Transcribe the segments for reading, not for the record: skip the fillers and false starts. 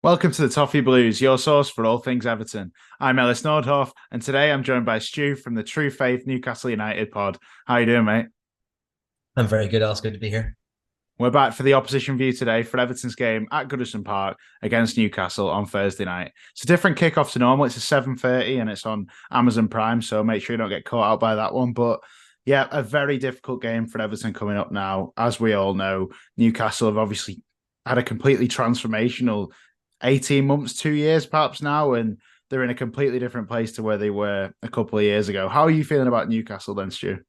Welcome to the Toffee Blues, your source for all things Everton. I'm Ellis, and today I'm joined by Stu from the True Faith Newcastle United pod. How you doing, mate? I'm very good. It's good to be here. We're back for the opposition view today for Everton's game at Goodison Park against Newcastle on Thursday night. It's a different kickoff to normal. It's a 7:30 and it's on Amazon Prime, so make sure you don't get caught out by that one. But yeah, a very difficult game for Everton coming up now. As we all know, Newcastle have obviously had a completely transformational 18 months, 2 years perhaps now, and they're in a completely different place to where they were a couple of years ago. How are you feeling about Newcastle then, Stu?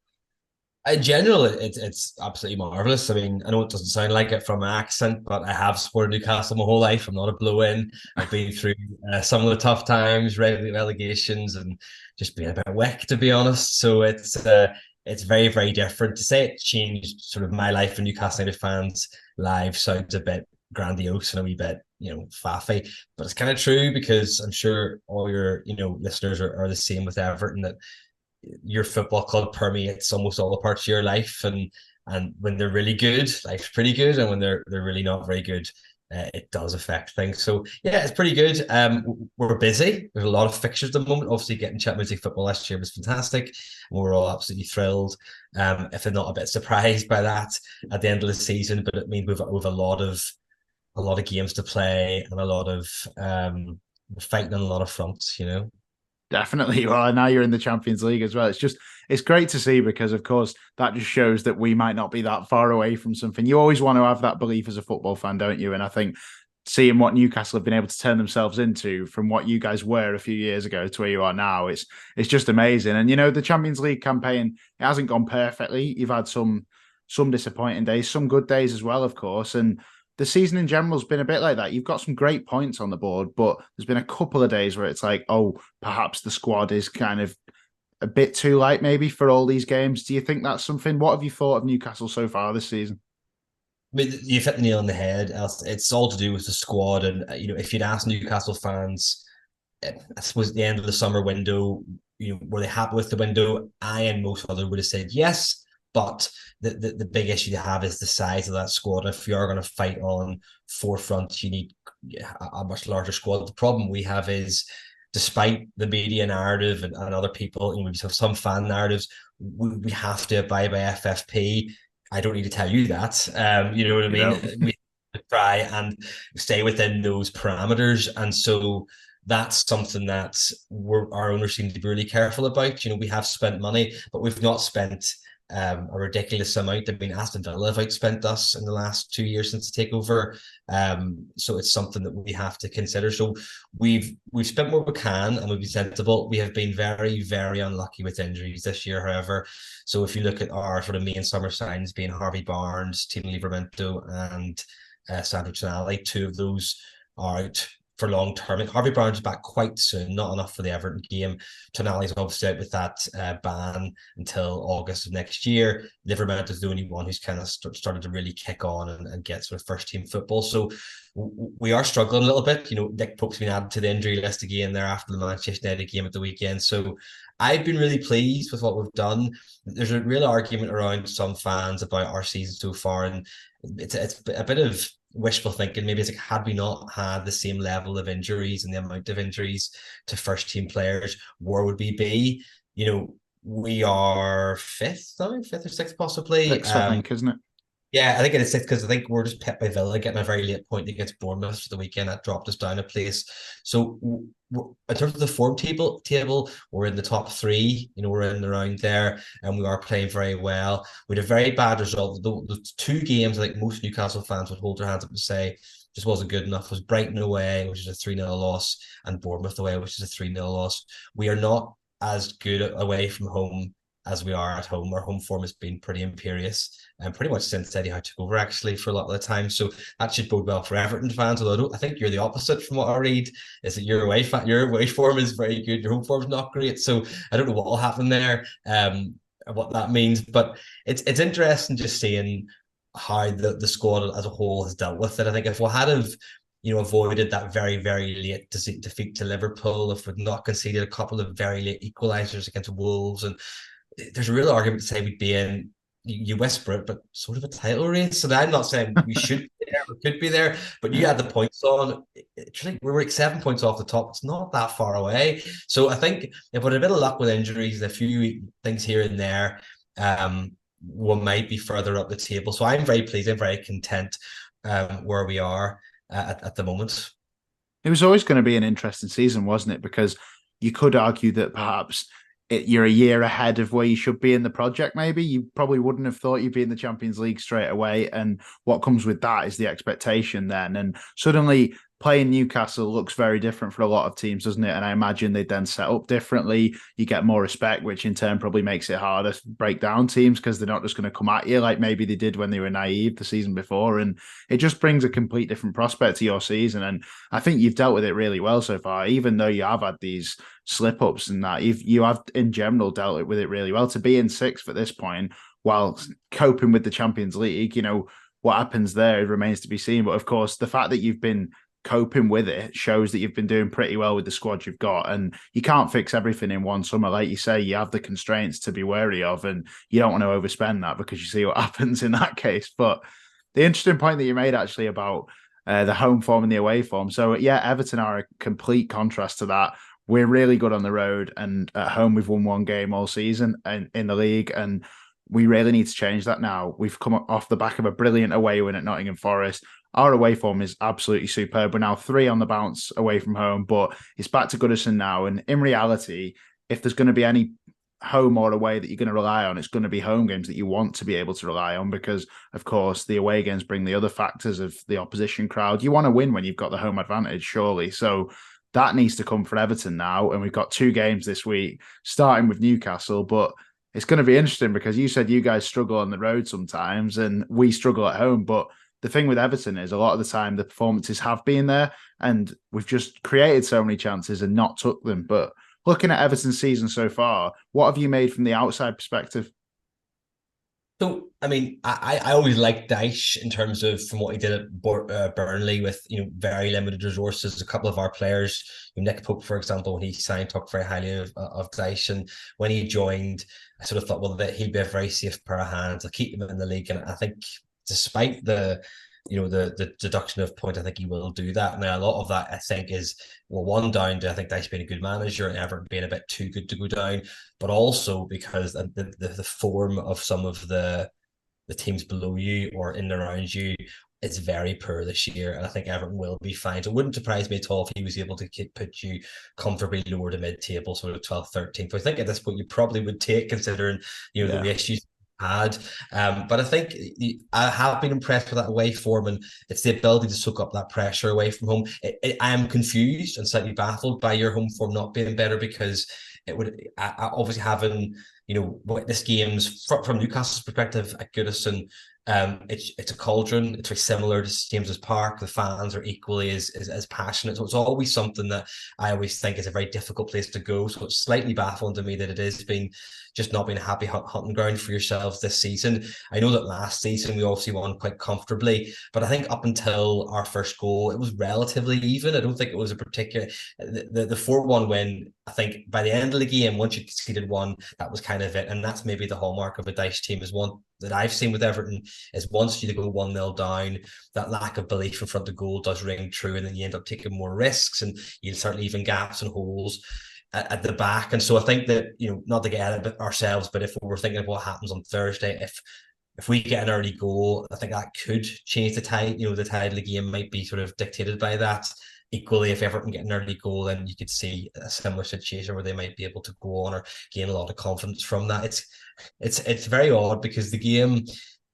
In general, it's absolutely marvelous. I mean, I know it doesn't sound like it from my accent, but I have supported Newcastle my whole life. I'm not a blow-in. I've been through some of the tough times, relegations, and just being a bit wick, to be honest. So it's very, very different. To say it changed sort of my life and Newcastle United fans' lives sounds a bit grandiose and a wee bit, faffy, but it's kind of true because I'm sure all your, listeners are the same with Everton, that your football club permeates almost all the parts of your life, and when they're really good, life's pretty good, and when they're really not very good, it does affect things. So yeah, it's pretty good. We're busy. There's a lot of fixtures at the moment. Obviously, getting Champions League football last year was fantastic, and we're all absolutely thrilled. If they're not a bit surprised by that at the end of the season, but it means we've a lot of games to play and a lot of fighting on a lot of fronts. Definitely. Well, now you're in the Champions League as well. It's great to see because, of course, that just shows that we might not be that far away from something. You always want to have that belief as a football fan, don't you? And I think seeing what Newcastle have been able to turn themselves into from what you guys were a few years ago to where you are now, it's just amazing. And the Champions League campaign, it hasn't gone perfectly. You've had some disappointing days, some good days as well, of course. And the season in general has been a bit like that. You've got some great points on the board, but there's been a couple of days where it's like, oh, perhaps the squad is kind of a bit too light maybe for all these games. Do you think that's something? What have you thought of Newcastle so far this season? I mean, you've hit the nail on the head. It's all to do with the squad, and if you'd asked Newcastle fans, I suppose at the end of the summer window, were they happy with the window? I and most others would have said yes, but the big issue to have is the size of that squad. If you are going to fight on forefront, you need a much larger squad. The problem we have is, despite the media narrative and other people, we just have some fan narratives. We have to abide by FFP. I don't need to tell you that. You know what I You mean? know, We try and stay within those parameters, and so that's something that our owners seem to be really careful about. We have spent money, but we've not spent a ridiculous amount. I mean, Aston Villa have outspent us in the last 2 years since the takeover. So it's something that we have to consider. So we've spent what we can, and we've been sensible. We have been very, very unlucky with injuries this year, however. So if you look at our sort of main summer signs being Harvey Barnes, Tino Livramento, and Sandro Tonali, two of those are out for long term. Harvey Barnes is back quite soon, not enough for the Everton game. Tonali's obviously out with that ban until August of next year. Livermore is the only one who's kind of started to really kick on and get sort of first team football. So we are struggling a little bit. Nick Pope's been added to the injury list again there after the Manchester United game at the weekend. So I've been really pleased with what we've done. There's a real argument around some fans about our season so far, and it's a bit of wishful thinking. Maybe it's like, had we not had the same level of injuries and the amount of injuries to first team players, where would we be? We are fifth or sixth possibly. six, I think, isn't it? Yeah, I think it is six because I think we're just pet by Villa getting a very late point against Bournemouth for the weekend. That dropped us down a place. So in terms of the form table, we're in the top three. We're in the round there, and we are playing very well. We had a very bad result. The two games I think most Newcastle fans would hold their hands up and say just wasn't good enough was Brighton away, which is a 3-0 loss, and Bournemouth away, which is a 3-0 loss. We are not as good away from home as we are at home. Our home form has been pretty imperious and pretty much since Eddie Howe took over, actually, for a lot of the time. So that should bode well for Everton fans. Although I think you're the opposite from what I read. Is that your away form is very good, your home form is not great. So I don't know what will happen there, what that means. But it's interesting just seeing how the squad as a whole has dealt with it. I think if we had avoided that very, very late defeat to Liverpool, if we'd not conceded a couple of very late equalisers against Wolves, and there's a real argument to say we'd be in you whisper it, but sort of a title race. And I'm not saying we should be there or could be there, but you had the points on. We're like 7 points off the top. It's not that far away. So I think if with a bit of luck with injuries, a few things here and there, we might be further up the table. So I'm very pleased. I'm very content where we are at the moment. It was always going to be an interesting season, wasn't it? Because you could argue that perhaps you're a year ahead of where you should be in the project. Maybe you probably wouldn't have thought you'd be in the Champions League straight away. And what comes with that is the expectation then. And suddenly playing Newcastle looks very different for a lot of teams, doesn't it? And I imagine they'd then set up differently. You get more respect, which in turn probably makes it harder to break down teams because they're not just going to come at you like maybe they did when they were naive the season before. And it just brings a complete different prospect to your season. And I think you've dealt with it really well so far, even though you have had these slip-ups and that you have in general dealt with it really well. To be in sixth at this point while coping with the Champions League, what happens there remains to be seen. But of course, the fact that you've been coping with it shows that you've been doing pretty well with the squad you've got, and you can't fix everything in one summer. Like you say, you have the constraints to be wary of, and you don't want to overspend that because you see what happens in that case. But the interesting point that you made actually about the home form and the away form. So yeah, Everton are a complete contrast to that. We're really good on the road, and at home we've won one game all season and in the league, and we really need to change that now. We've come off the back of a brilliant away win at Nottingham Forest. Our away form is absolutely superb. We're now 3 on the bounce away from home, but it's back to Goodison now. And in reality, if there's going to be any home or away that you're going to rely on, it's going to be home games that you want to be able to rely on because, of course, the away games bring the other factors of the opposition crowd. You want to win when you've got the home advantage, surely. So that needs to come for Everton now. And we've got 2 games this week, starting with Newcastle, but it's going to be interesting because you said you guys struggle on the road sometimes and we struggle at home. But the thing with Everton is a lot of the time the performances have been there and we've just created so many chances and not took them. But looking at Everton's season so far, what have you made from the outside perspective? So, I mean, I always liked Dyche in terms of from what he did at Burnley with, very limited resources. A couple of our players, Nick Pope, for example, when he signed, talked very highly of Dyche. And when he joined, I sort of thought, well, that he'd be a very safe pair of hands. I'll keep him in the league. And I think despite the deduction of point, I think he will do that. Now, a lot of that, I think, is, well, one, down to, I think, Dyche being a good manager and Everton being a bit too good to go down, but also because the form of some of the teams below you or in and around you, it's very poor this year, and I think Everton will be fine. So it wouldn't surprise me at all if he was able to put you comfortably lower to mid-table, sort of 12th, 13th. So I think at this point you probably would take, considering the issues had. But I think I have been impressed with that away form, and it's the ability to soak up that pressure away from home. I am confused and slightly baffled by your home form not being better, because it would obviously having witness games from Newcastle's perspective at Goodison. It's a cauldron. It's very similar to James's Park. The fans are equally as passionate. So it's always something that I always think is a very difficult place to go. So it's slightly baffling to me that it is just not been a happy hunting ground for yourselves this season. I know that last season we obviously won quite comfortably, but I think up until our first goal, it was relatively even. I don't think it was a particular the 4-1 win. I think by the end of the game, once you conceded one, that was kind of it. And that's maybe the hallmark of a Dyche team, is one that I've seen with Everton, is once you go 1-0 down, that lack of belief in front of goal does ring true, and then you end up taking more risks and you start leaving gaps and holes at the back. And so I think that, not to get ahead of ourselves, but if we were thinking of what happens on Thursday, if we get an early goal, I think that could change the tide. The tide of the game might be sort of dictated by that. Equally, if Everton get an early goal, then you could see a similar situation where they might be able to go on or gain a lot of confidence from that. It's very odd, because the game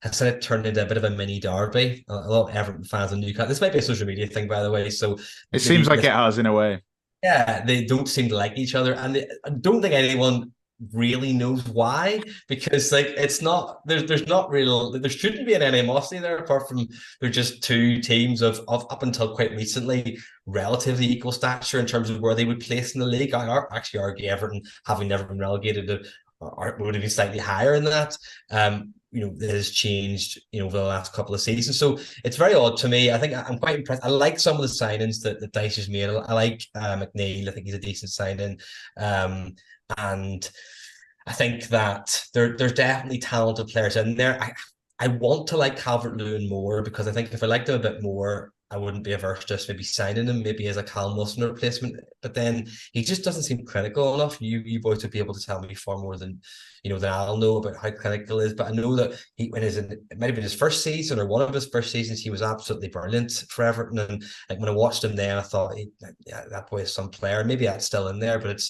has sort of turned into a bit of a mini derby. A lot of Everton fans in Newcastle. This might be a social media thing, by the way. So it seems like it has, in a way. Yeah, they don't seem to like each other, and I don't think anyone really knows why, because it's not there's not real, there shouldn't be an animosity there, apart from they're just two teams of up until quite recently relatively equal stature in terms of where they would place in the league. I actually argue Everton, having never been relegated, would have been slightly higher in that. That has changed, over the last couple of seasons. So it's very odd to me. I think I'm quite impressed. I like some of the signings that Dyche has made. I like McNeil. I think he's a decent signing. And I think that there's definitely talented players in there. I want to like Calvert-Lewin more because I think if I liked him a bit more, I wouldn't be averse to just maybe signing him maybe as a Callum Wilson replacement. But then he just doesn't seem critical enough. You boys would be able to tell me far more than than I'll know about how clinical he is. But I know that it might have been his first season or one of his first seasons, he was absolutely brilliant for Everton. And like when I watched him then, I thought, yeah, that boy is some player. Maybe that's still in there, but it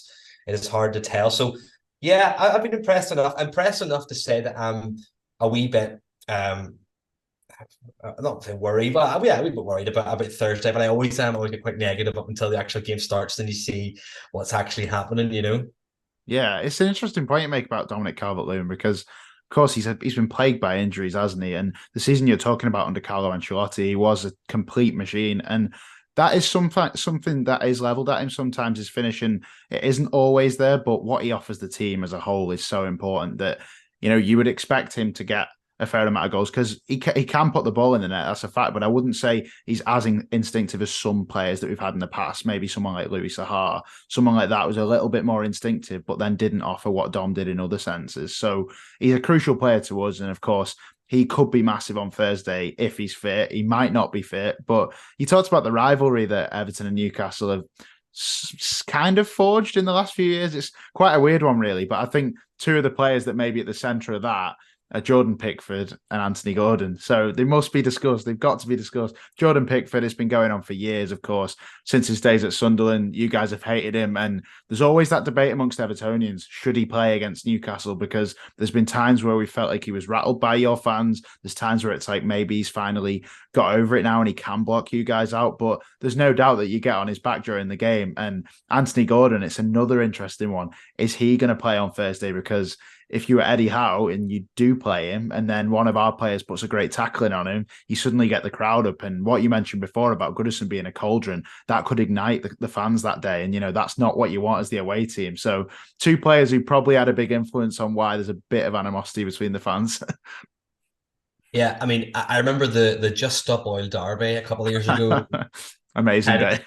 is hard to tell. So yeah, I've been impressed enough. Impressed enough to say that I'm a wee bit I'm not worried, but yeah, a wee bit worried about Thursday. But I always get quite negative up until the actual game starts. Then you see what's actually happening. Yeah, it's an interesting point you make about Dominic Calvert-Lewin because, of course, he's been plagued by injuries, hasn't he? And the season you're talking about under Carlo Ancelotti, he was a complete machine, and that is something that is leveled at him. Sometimes his finishing it isn't always there, but what he offers the team as a whole is so important that you would expect him to get a fair amount of goals because he can put the ball in the net. That's a fact, but I wouldn't say he's as instinctive as some players that we've had in the past. Maybe someone like Louis Saha, someone like that was a little bit more instinctive, but then didn't offer what Dom did in other senses. So he's a crucial player to us, and of course, he could be massive on Thursday if he's fit. He might not be fit, but you talked about the rivalry that Everton and Newcastle have kind of forged in the last few years. It's quite a weird one, really, but I think two of the players that may be at the centre of that Jordan Pickford and Anthony Gordon. So they must be discussed. They've got to be discussed. Jordan Pickford has been going on for years, of course, since his days at Sunderland. You guys have hated him. And there's always that debate amongst Evertonians. Should he play against Newcastle? Because there's been times where we felt like he was rattled by your fans. There's times where it's like maybe he's finally got over it now and he can block you guys out. But there's no doubt that you get on his back during the game. And Anthony Gordon, it's another interesting one. Is he going to play on Thursday? Because if you were Eddie Howe and you do play him and then one of our players puts a great tackling on him, you suddenly get the crowd up. And what you mentioned before about Goodison being a cauldron, that could ignite the fans that day. And, that's not what you want as the away team. So two players who probably had a big influence on why there's a bit of animosity between the fans. Yeah, I mean, I remember the Just Stop Oil Derby a couple of years ago. Amazing day.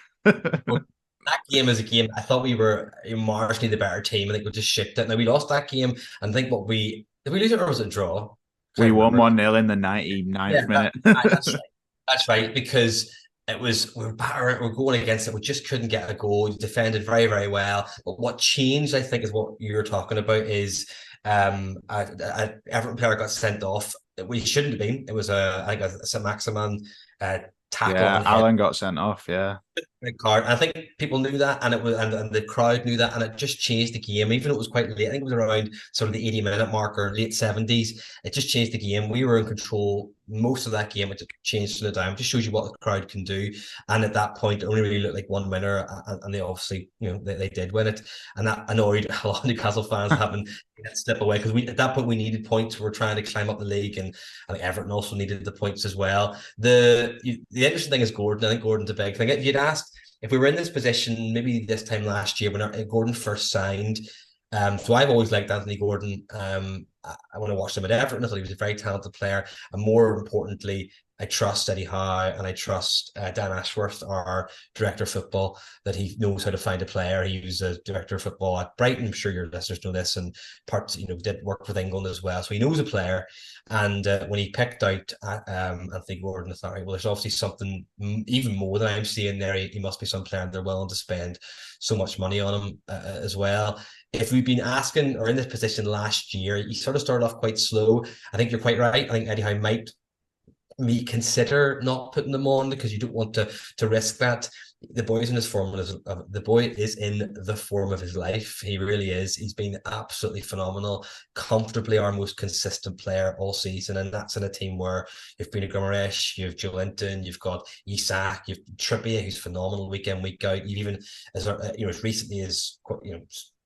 That game is a game. I thought we were marginally the better team. I think we just shipped it. Now we lost that game, and I think did we lose it or was it a draw? We won 1-0 in the 99th minute. That's right. That's right, because we're going against it. We just couldn't get a goal. We defended very, very well. But what changed, I think, is what you're talking about is a Everton player got sent off. We shouldn't have been. It was I think a Saint-Maximin tackle. Yeah, Alan got sent off. Yeah. Red card. I think people knew that, and it was, and the crowd knew that, and it just changed the game. Even though it was quite late, I think it was around sort of the 80-minute mark or late 70s. It just changed the game. We were in control most of that game. It changed to the dime. It just shows you what the crowd can do. And at that point, it only really looked like one winner, and they obviously, they did win it, and that annoyed a lot of Newcastle fans having to slip away because at that point we needed points. We were trying to climb up the league, and I think Everton also needed the points as well. The interesting thing is Gordon. I think Gordon's a big thing. If you'd asked if we were in this position, maybe this time last year when Gordon first signed, so I've always liked Anthony Gordon. I want to watch him at Everton. I thought he was a very talented player, and more importantly, I trust Eddie Howe and I trust Dan Ashworth, our director of football, that he knows how to find a player. He was a director of football at Brighton. I'm sure your listeners know this, and did work with England as well, so he knows a player. And when he picked out Anthony Gordon, I thought, right, well, there's obviously something even more than I'm seeing there. He must be some player, and they're willing to spend so much money on him as well. If we've been asking or in this position last year, he sort of started off quite slow. I think you're quite right. I think Eddie Howe might consider not putting them on because you don't want to risk that. The boy is in his form. The boy is in the form of his life. He really is. He's been absolutely phenomenal. Comfortably our most consistent player all season, and that's in a team where you've Bruno Guimaraes, you've Joe Linton, you've got Isak, you've Trippier, who's phenomenal week in week out. You've even as recently as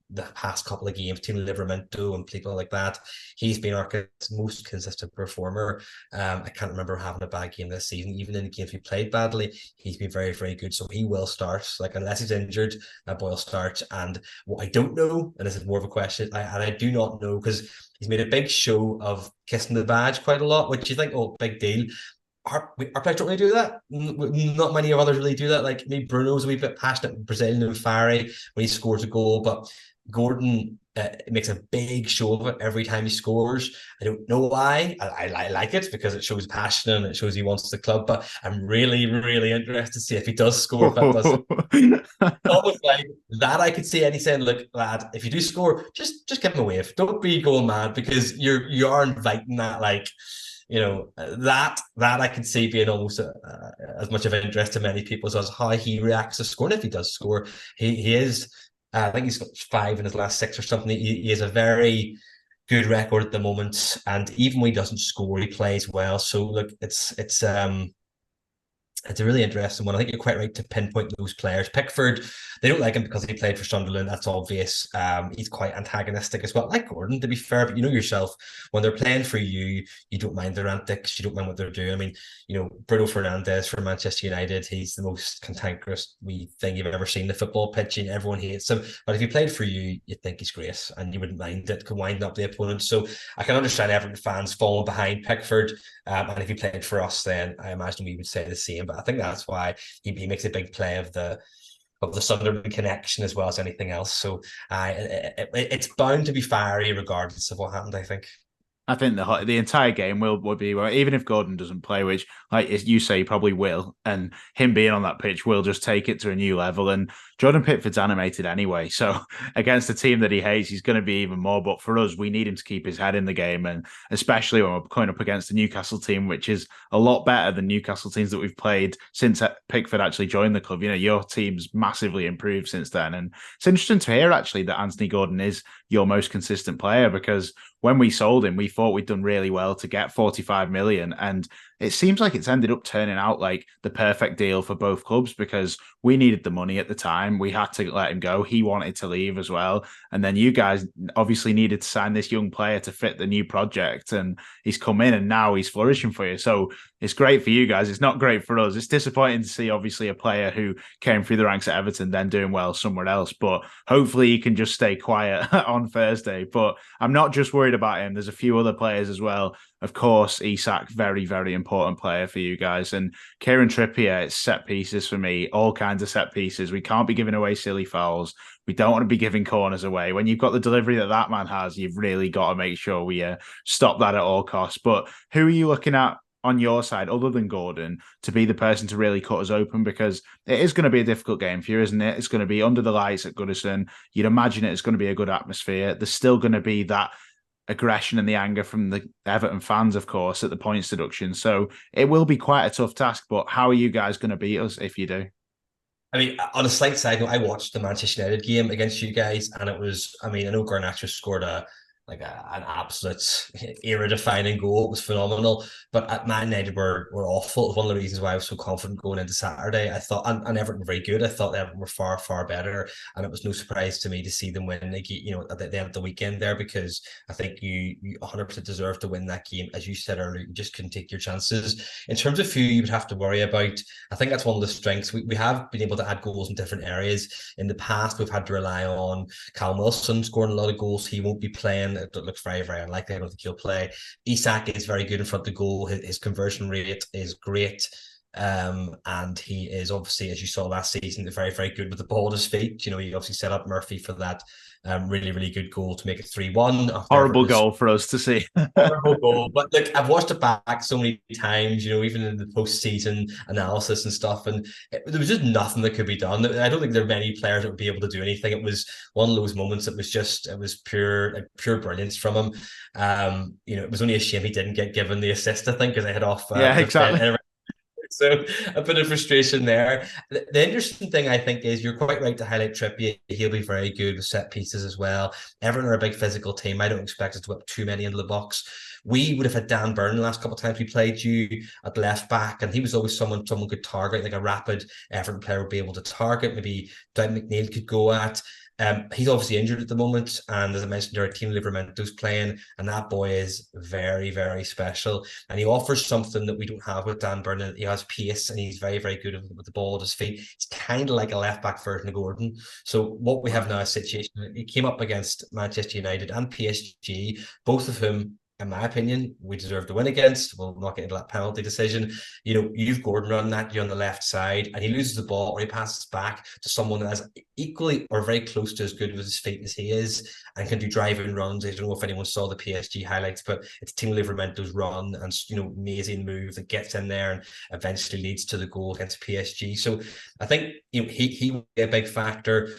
the past couple of games, Tino Livramento and people like that, he's been our most consistent performer. I can't remember having a bad game this season. Even in the games we played badly, he's been very, very good. So he will start. Like, unless he's injured, that boy will start. And what I don't know, and this is more of a question, I do not know, because he's made a big show of kissing the badge quite a lot, which you think, oh, big deal. Our players don't really do that. Not many of others really do that. Like, maybe Bruno's a wee bit passionate, Brazilian and fiery when he scores a goal, but Gordon makes a big show of it every time he scores. I don't know why. I like it because it shows passion and it shows he wants the club. But I'm really, really interested to see if he does score. If that does it, almost like that. I could see Eddie saying, "Look, lad, if you do score, just give him a wave. Don't be going mad because you are inviting that like." That I can see being almost as much of interest to many people as how he reacts to scoring. If he does score, he is. I think he's got 5 in his last 6 or something. He has a very good record at the moment, and even when he doesn't score, he plays well. So look, it's a really interesting one. I think you're quite right to pinpoint those players. Pickford, they don't like him because he played for Sunderland. That's obvious. He's quite antagonistic as well, like Gordon, to be fair. But you know yourself, when they're playing for you, you don't mind their antics. You don't mind what they're doing. I mean, Bruno Fernandes for Manchester United, he's the most cantankerous wee thing you've ever seen the football pitch, and everyone hates him. But if he played for you, you'd think he's great, and you wouldn't mind it, could wind up the opponent. So I can understand Everton fans falling behind Pickford. And if he played for us, then I imagine we would say the same. But I think that's why he makes a big play of the Sunderland connection as well as anything else. So it's bound to be fiery regardless of what happened, I think. I think the entire game will be, well, even if Gordon doesn't play, which, like you say, he probably will, and him being on that pitch will just take it to a new level. And Jordan Pickford's animated anyway, so against a team that he hates, he's going to be even more. But for us, we need him to keep his head in the game, and especially when we're going up against the Newcastle team, which is a lot better than Newcastle teams that we've played since Pickford actually joined the club. Your team's massively improved since then, and it's interesting to hear actually that Anthony Gordon is your most consistent player, because when we sold him, we thought we'd done really well to get 45 million. And it seems like it's ended up turning out like the perfect deal for both clubs, because we needed the money at the time. We had to let him go. He wanted to leave as well. And then you guys obviously needed to sign this young player to fit the new project. And he's come in and now he's flourishing for you. So it's great for you guys. It's not great for us. It's disappointing to see, obviously, a player who came through the ranks at Everton then doing well somewhere else. But hopefully he can just stay quiet on Thursday. But I'm not just worried about him. There's a few other players as well. Of course, Isak, very, very important player for you guys. And Kieran Trippier, it's set pieces for me, all kinds of set pieces. We can't be giving away silly fouls. We don't want to be giving corners away. When you've got the delivery that man has, you've really got to make sure we stop that at all costs. But who are you looking at on your side, other than Gordon, to be the person to really cut us open? Because it is going to be a difficult game for you, isn't it? It's going to be under the lights at Goodison. You'd imagine it's going to be a good atmosphere. There's still going to be that aggression and the anger from the Everton fans, of course, at the points deduction. So it will be quite a tough task. But how are you guys going to beat us if you do? I mean, on a slight side note, I watched the Manchester United game against you guys, and it was, I mean, I know Garnacho scored an absolute era-defining goal. It was phenomenal. But at Man United were awful. It was one of the reasons why I was so confident going into Saturday. I thought, and Everton were very good. I thought Everton were far, far better. And it was no surprise to me to see them win, at the end of the weekend there, because I think you 100% deserve to win that game. As you said earlier, you just couldn't take your chances. In terms of who you would have to worry about, I think that's one of the strengths. We have been able to add goals in different areas. In the past, we've had to rely on Callum Wilson scoring a lot of goals. He won't be playing. It looks very, very unlikely. I don't think he'll play. Isak is very good in front of the goal. His conversion rate is great. And he is obviously, as you saw last season, very, very good with the ball at his feet. He obviously set up Murphy for that really, really good goal to make it 3-1. Horrible goal for us to see. Horrible goal. But look, I've watched it back so many times, even in the post-season analysis and stuff, and there was just nothing that could be done. I don't think there are many players that would be able to do anything. It was one of those moments. It was pure brilliance from him. It was only a shame he didn't get given the assist, I think, because I hit off. Yeah, exactly. So a bit of frustration there. The interesting thing, I think, is you're quite right to highlight Trippier. He'll be very good with set pieces as well. Everton are a big physical team. I don't expect us to whip too many into the box. We would have had Dan Burn the last couple of times we played you at left back, and he was always someone could target, like a rapid Everton player would be able to target. Maybe Dwight McNeil could go at. He's obviously injured at the moment, and as I mentioned, our team Livermento's playing, and that boy is very, very special, and he offers something that we don't have with Dan Burn. He has pace, and he's very, very good with the ball at his feet. It's kind of like a left back version of Gordon. So what we have now is a situation. He came up against Manchester United and PSG, both of whom in my opinion, we deserve to win against. We'll not get into that penalty decision. You've Gordon running at you on the left side, and he loses the ball, or he passes back to someone that has equally or very close to as good with his feet as he is, and can do driving runs. I don't know if anyone saw the PSG highlights, but it's Timo Livermento's run and amazing move that gets in there and eventually leads to the goal against PSG. So I think he will be a big factor.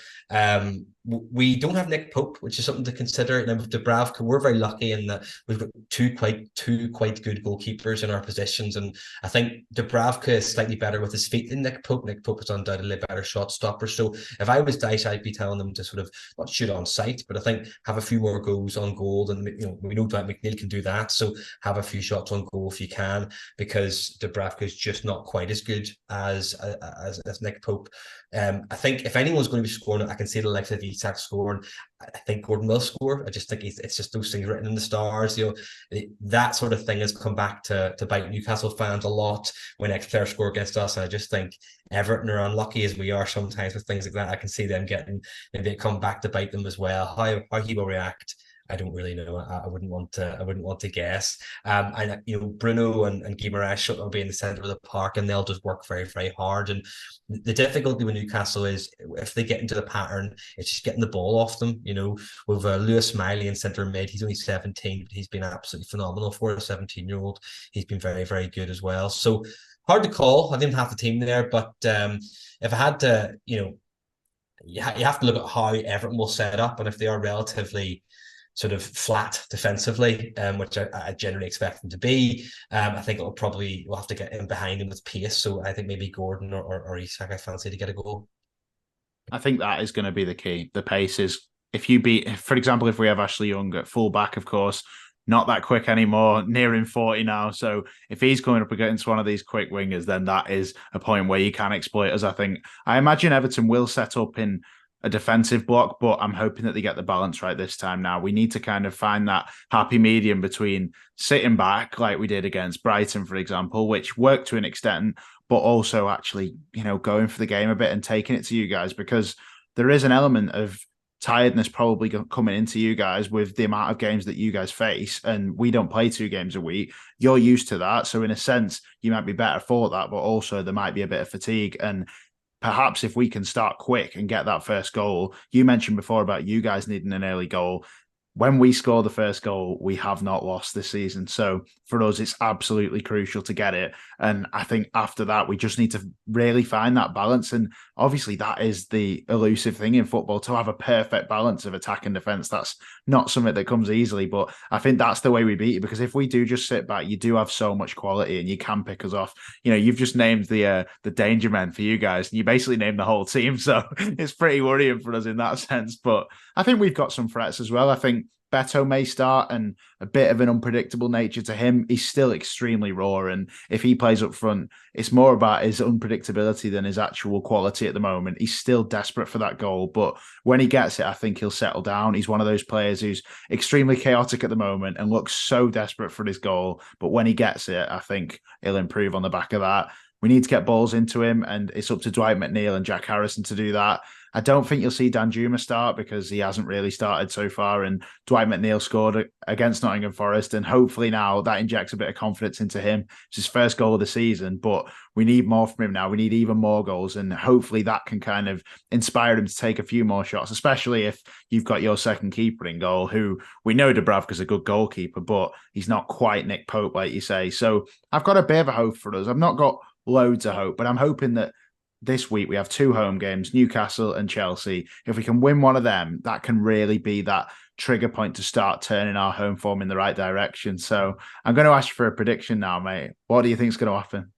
We don't have Nick Pope, which is something to consider. And with Dubravka, we're very lucky in that we've got two quite good goalkeepers in our positions. And I think Dubravka is slightly better with his feet than Nick Pope. Nick Pope is undoubtedly a better shot stopper. So if I was Dyche, I'd be telling them to sort of not shoot on sight, but I think have a few more goals on goal. And we know that McNeil can do that. So have a few shots on goal if you can, because Dubravka is just not quite as good as Nick Pope. I think if anyone's going to be scoring, I can see the likes of Isak scoring. I think Gordon will score. I just think it's just those things written in the stars. That sort of thing has come back to bite Newcastle fans a lot when ex-players score against us. And I just think Everton are unlucky as we are sometimes with things like that. I can see them getting maybe it come back to bite them as well. How he will react, I don't really know. I wouldn't want to guess. And Bruno and Guimaraes will be in the centre of the park, and they'll just work very, very hard. And the difficulty with Newcastle is if they get into the pattern, it's just getting the ball off them. With Lewis Miley in centre mid, he's only 17, but he's been absolutely phenomenal for a 17-year-old. He's been very, very good as well. So hard to call. I didn't have the team there, but if I had to, you have to look at how Everton will set up, and if they are relatively sort of flat defensively, which I generally expect them to be. I think we'll have to get in behind them with pace. So I think maybe Gordon or Isak, I fancy to get a goal. I think that is going to be the key. The pace is, for example, if we have Ashley Young at full back, of course, not that quick anymore, nearing 40 now. So if he's going up against one of these quick wingers, then that is a point where you can exploit us. I imagine Everton will set up in a defensive block, but I'm hoping that they get the balance right this time. Now we need to kind of find that happy medium between sitting back like we did against Brighton, for example, which worked to an extent, but also actually, going for the game a bit and taking it to you guys, because there is an element of tiredness probably coming into you guys with the amount of games that you guys face, and we don't play 2 games a week. You're used to that. So in a sense, you might be better for that, but also there might be a bit of fatigue. And perhaps if we can start quick and get that first goal, you mentioned before about you guys needing an early goal. When we score the first goal, we have not lost this season. So for us, it's absolutely crucial to get it. And I think after that, we just need to really find that balance. And obviously that is the elusive thing in football, to have a perfect balance of attack and defense. That's not something that comes easily, but I think that's the way we beat it, because if we do just sit back, you do have so much quality and you can pick us off. You've just named the danger men for you guys, and you basically named the whole team. So it's pretty worrying for us in that sense. But I think we've got some threats as well. I think Beto may start, and a bit of an unpredictable nature to him. He's still extremely raw, and if he plays up front, it's more about his unpredictability than his actual quality at the moment. He's still desperate for that goal, but when he gets it, I think he'll settle down. He's one of those players who's extremely chaotic at the moment and looks so desperate for his goal, but when he gets it, I think he'll improve on the back of that. We need to get balls into him, and it's up to Dwight McNeil and Jack Harrison to do that. I don't think you'll see Danjuma start, because he hasn't really started so far, and Dwight McNeil scored against Nottingham Forest, and hopefully now that injects a bit of confidence into him. It's his first goal of the season, but we need more from him now. We need even more goals, and hopefully that can kind of inspire him to take a few more shots, especially if you've got your second keeper in goal, who we know Dubravka's a good goalkeeper, but he's not quite Nick Pope, like you say. So I've got a bit of a hope for us. I've not got loads of hope, but I'm hoping that this week we have 2 home games, Newcastle and Chelsea. If we can win one of them, that can really be that trigger point to start turning our home form in the right direction. So I'm going to ask you for a prediction now, mate. What do you think is going to happen?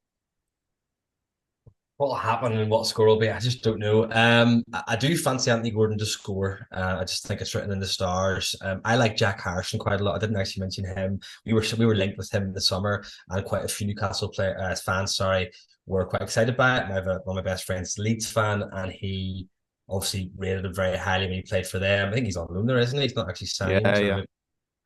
What will happen and what score will be, I just don't know. I do fancy Anthony Gordon to score. I just think it's written in the stars. I like Jack Harrison quite a lot. I didn't actually mention him. We were linked with him in the summer, and quite a few Newcastle fans, were quite excited by it. I have one of my best friends, Leeds fan, and he obviously rated him very highly when he played for them. I think he's on loan there, isn't he? He's not actually signed. Yeah.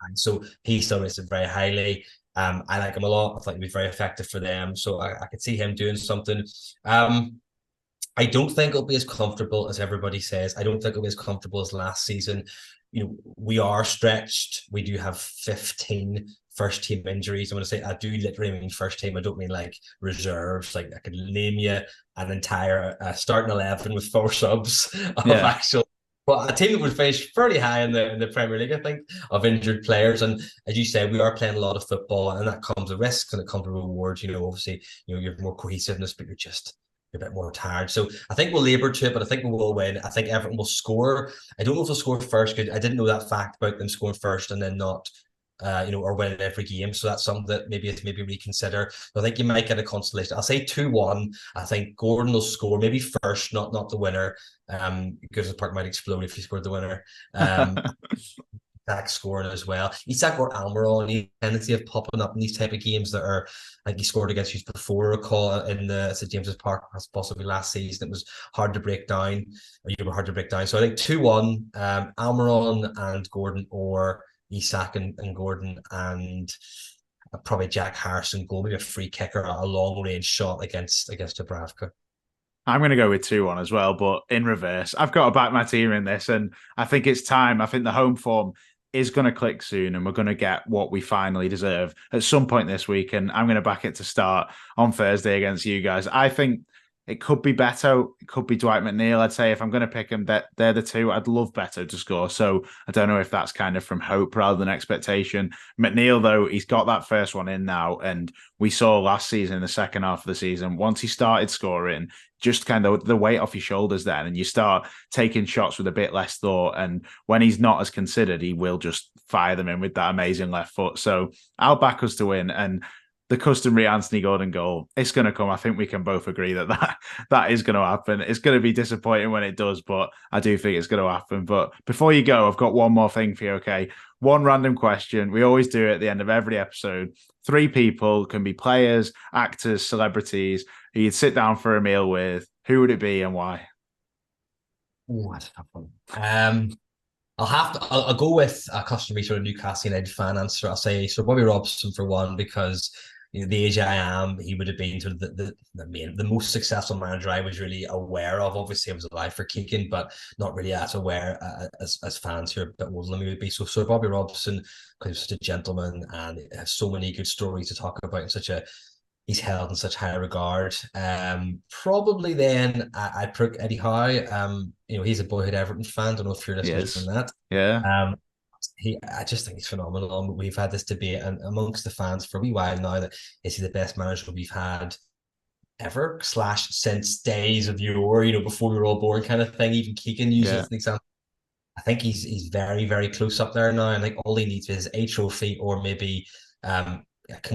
And so he still rates him very highly. I like him a lot. I think he'd be very effective for them. So I could see him doing something. I don't think it'll be as comfortable as everybody says. I don't think it'll be as comfortable as last season. We are stretched. We do have 15 first team injuries. I'm going to say I do literally mean first team. I don't mean like reserves. Like I could name you an entire starting 11 with 4 subs of actual. Well, a team that would finish fairly high in the Premier League, I think, of injured players. And as you say, we are playing a lot of football, and that comes with risks and it comes with rewards. You know, obviously, you know, you're more cohesiveness, but you're a bit more tired. So I think we'll labour to it, but I think we will win. I think Everton will score. I don't know if they'll score first, because I didn't know that fact about them scoring first and then not, or winning every game. So that's something that maybe reconsider. I think you might get a consolation. I'll say 2-1. I think Gordon will score maybe first, not the winner. Because the park might explode if he scored the winner. Isak scoring as well. Isak or Almiron, he tendency of popping up in these type of games that are like he scored against you before. Recall in the St James's Park, possibly last season. It was hard to break down, or you were hard to break down. So I think 2-1, Almiron and Gordon, or Isak and Gordon, and probably Jack Harrison goal, maybe a free kick or a long range shot against Dubravka. I'm going to go with 2-1 as well, but in reverse. I've got to back my team in this, and I think it's time. I think the home form is going to click soon, and we're going to get what we finally deserve at some point this week, and I'm going to back it to start on Thursday against you guys. I think it could be Beto, it could be Dwight McNeil. I'd say if I'm going to pick them, they're the two. I'd love Beto to score, so I don't know if that's kind of from hope rather than expectation. McNeil, though, he's got that first one in now, and we saw last season, in the second half of the season, once he started scoring, just kind of the weight off his shoulders then, and you start taking shots with a bit less thought, and when he's not as considered, he will just fire them in with that amazing left foot. So I'll back us to win, and the customary Anthony Gordon goal, it's going to come. I think we can both agree that is going to happen. It's going to be disappointing when it does, but I do think it's going to happen. But before you go, I've got one more thing for you, okay? One random question. We always do it at the end of every episode. 3 people, can be players, actors, celebrities, who you'd sit down for a meal with. Who would it be and why? Oh, that's a tough one. I'll go with a customary sort of Newcastle United fan answer. I'll say Sir Bobby Robson for one, because you know, the age I am, he would have been sort of the most successful manager I was really aware of. Obviously, I was alive for Keegan, but not really as aware as fans who are a bit older than me would be. So Sir Bobby Robson, because he was such a gentleman and has so many good stories to talk about, and he's held in such high regard. Probably then I'd put Eddie Howe. You know, he's a boyhood Everton fan. Don't know if you're listening to that. Yeah. I just think he's phenomenal. We've had this debate amongst the fans for a wee while now, that is he the best manager we've had ever / since days of yore, you know, before we were all born, kind of thing. Even Keegan uses an example. I think he's very, very close up there now. I think all he needs is a trophy, or maybe a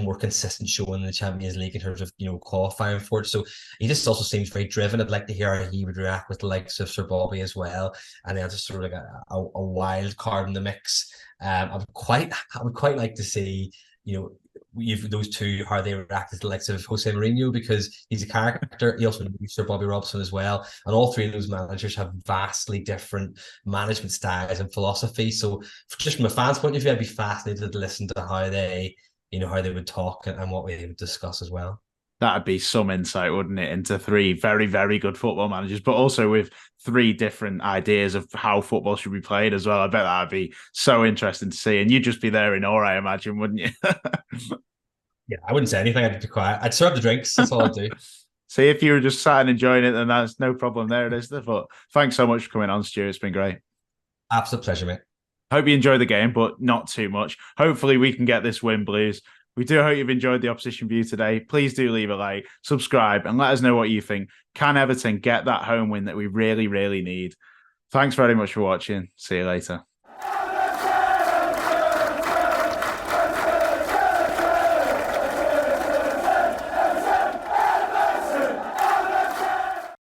more consistent show in the Champions League in terms of, you know, qualifying for it. So he just also seems very driven. I'd like to hear how he would react with the likes of Sir Bobby as well. And then just sort of like a wild card in the mix. I would quite like to see, you know, those two, how they react to the likes of Jose Mourinho, because he's a character. He also knows Sir Bobby Robson as well, and all 3 of those managers have vastly different management styles and philosophies. So just from a fan's point of view, I'd be fascinated to listen to how they would talk and what we would discuss as well. That'd be some insight, wouldn't it, into 3 very, very good football managers, but also with 3 different ideas of how football should be played as well. I bet that'd be so interesting to see. And you'd just be there in awe, I imagine, wouldn't you? Yeah, I wouldn't say anything. I'd be quiet. I'd serve the drinks. That's all I'd do. See, if you were just sat and enjoying it, then that's no problem there, it is. But thanks so much for coming on, Stuart. It's been great. Absolute pleasure, mate. Hope you enjoyed the game, but not too much. Hopefully we can get this win, Blues. We do hope you've enjoyed the opposition view today. Please do leave a like, subscribe, and let us know what you think. Can Everton get that home win that we really, really need? Thanks very much for watching. See you later.